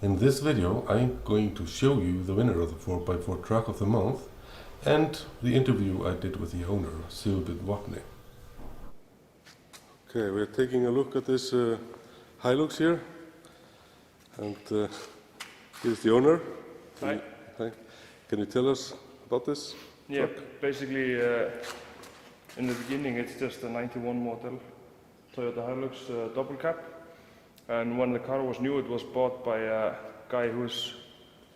In this video I'm going to show you the winner of the 4x4 Truck of the Month and the interview I did with the owner, Sigurbjorn Vopni. Okay, we're taking a look at this Hilux here, and here's the owner. Hi. Hi. Can you tell us about this Yeah, truck? basically in the beginning it's just a 91 model Toyota Hilux double cab, and when the car was new it was bought by a guy who's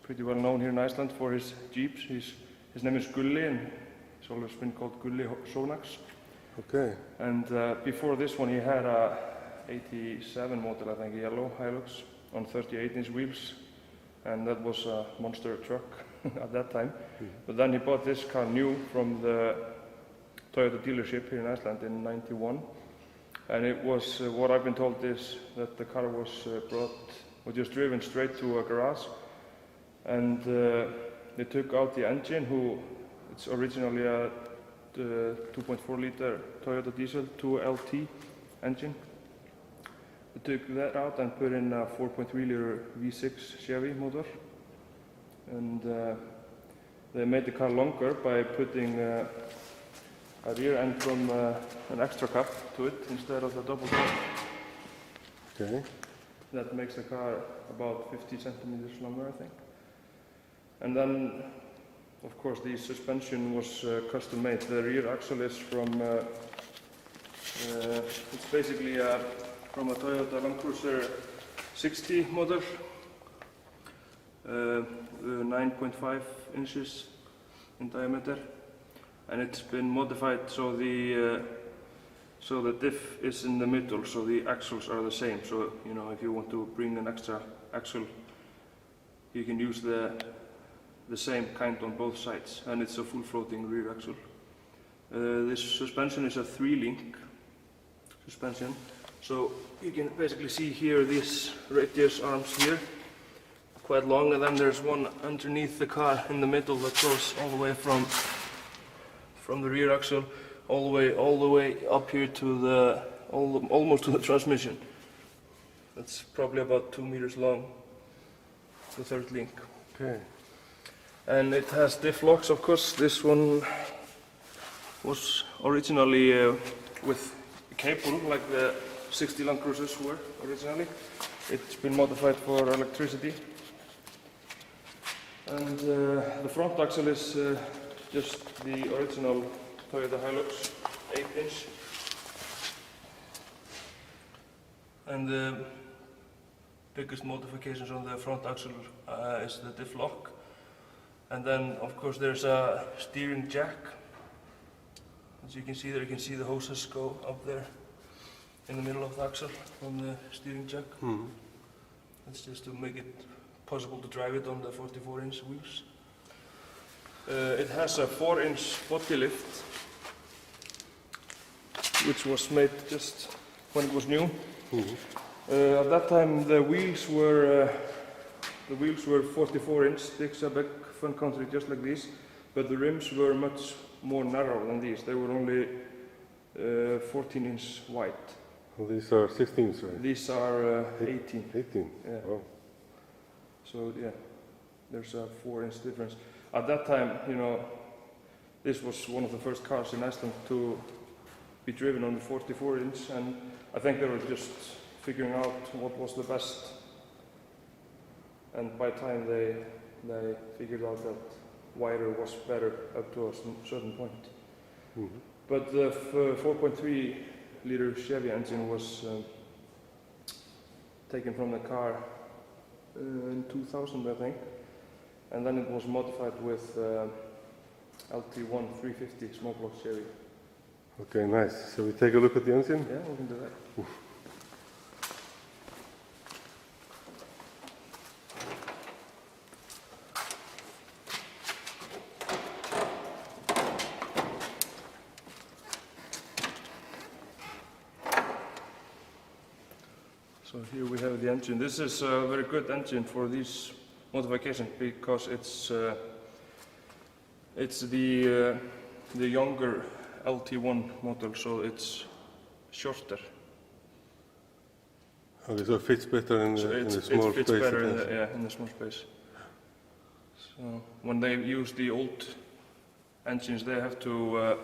pretty well known here in Iceland for his Jeeps. His name is Gulli and he's always been called Gulli Sónax. Okay. And before this one he had a 87 model, I think, yellow Hilux on 38-inch wheels, and that was a monster truck at that time. But then he bought this car new from the Toyota dealership here in Iceland in '91, and it was what I've been told is that the car was just driven straight to a garage, and they took out the engine. It's originally a 2.4 liter Toyota diesel 2LT engine. They took that out and put in a 4.3 liter V6 Chevy motor, and they made the car longer by putting a rear end from an extra cab to it instead of the double cab. Okay. That makes the car about 50 centimeters longer, I think. And then, of course, the suspension was custom made. The rear axle is from, it's basically from a Toyota Land Cruiser 60 model, 9.5 inches in diameter, and it's been modified so the diff is in the middle, so the axles are the same. So if you want to bring an extra axle, you can use the same kind on both sides, and it's a full floating rear axle. This suspension is a 3-link suspension, so you can basically see here these radius arms here, quite long, and then there's one underneath the car in the middle that goes all the way from the rear axle all the way up here to almost to the transmission. That's probably about 2 meters long, the third link. Okay. And it has diff locks, of course. This one was originally with a cable, like the 60 Land Cruisers were originally. It's been modified for electricity. And the front axle is just the original Toyota Hilux 8-inch. And the biggest modifications on the front axle is the diff lock. And then, of course, there's a steering jack. As you can see there, you can see the hoses go up there in the middle of the axle from the steering jack. Mm-hmm. That's just to make it possible to drive it on the 44-inch wheels. It has a 4-inch body lift, which was made just when it was new. Mm-hmm. At that time, the wheels were 44-inch sticks, a big fun country just like these, but the rims were much more narrow than these. They were only 14-inch wide. Well, these are 16s, right? These are 18. 18? Yeah. Oh. So yeah, there's a 4-inch difference. At that time, this was one of the first cars in Iceland to be driven on the 44-inch, and I think they were just figuring out what was the best. And by time they figured out that wider was better up to a certain point. Mm-hmm. But the 4.3 liter Chevy engine was taken from the car in 2000, I think, and then it was modified with LT1 350 small block Chevy. Okay, nice. Shall we take a look at the engine? Yeah, we can do that. So here we have the engine. This is a very good engine for these modifications because it's the younger LT1 model, so it's shorter. Okay, so it fits better in So the small it fits space. better in the small space. So when they use the old engines, they have to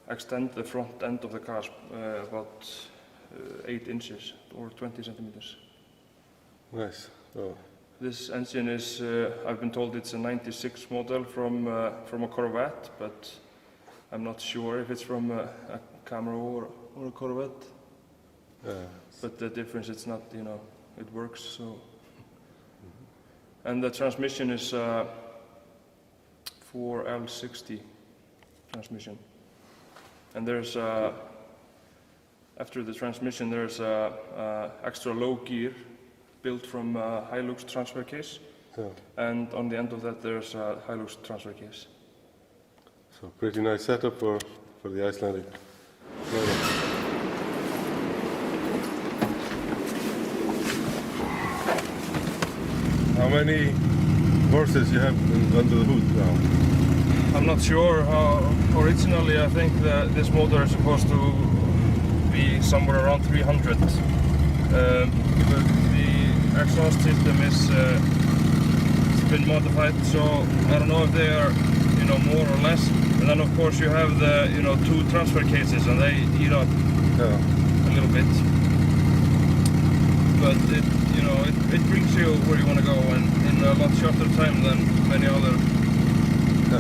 extend the front end of the car about 8 inches or 20 centimeters. Nice. Oh. This engine is, I've been told it's a 96 model from a Corvette, but I'm not sure if it's from a Camaro or a Corvette. But the difference, it's not, it works, so. And the transmission is 4L60 transmission. And there's, after the transmission, there's a extra low gear built from a Hilux transfer case. Yeah. And on the end of that, there's a Hilux transfer case. So pretty nice setup for the Icelandic. How many horses you have under the hood now? I'm not sure. Originally, I think that this motor is supposed to be somewhere around 300. But the exhaust system is it's been modified, so I don't know if they are, more or less. And then, of course, you have the, 2 transfer cases, and they eat up a little bit. But it brings you where you want to go, and in a lot shorter time than many other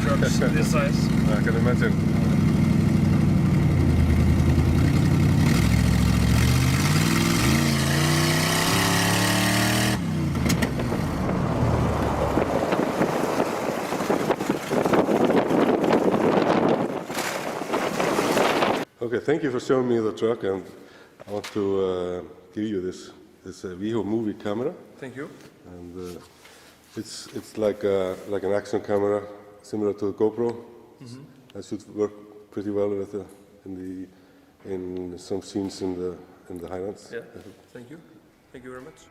trucks this size. I can imagine. Okay, thank you for showing me the truck, and I want to give you this Viho movie camera. Thank you. And it's like an action camera, similar to the GoPro. Mm-hmm. That should work pretty well with in some scenes in the Highlands. Yeah. Thank you. Thank you very much.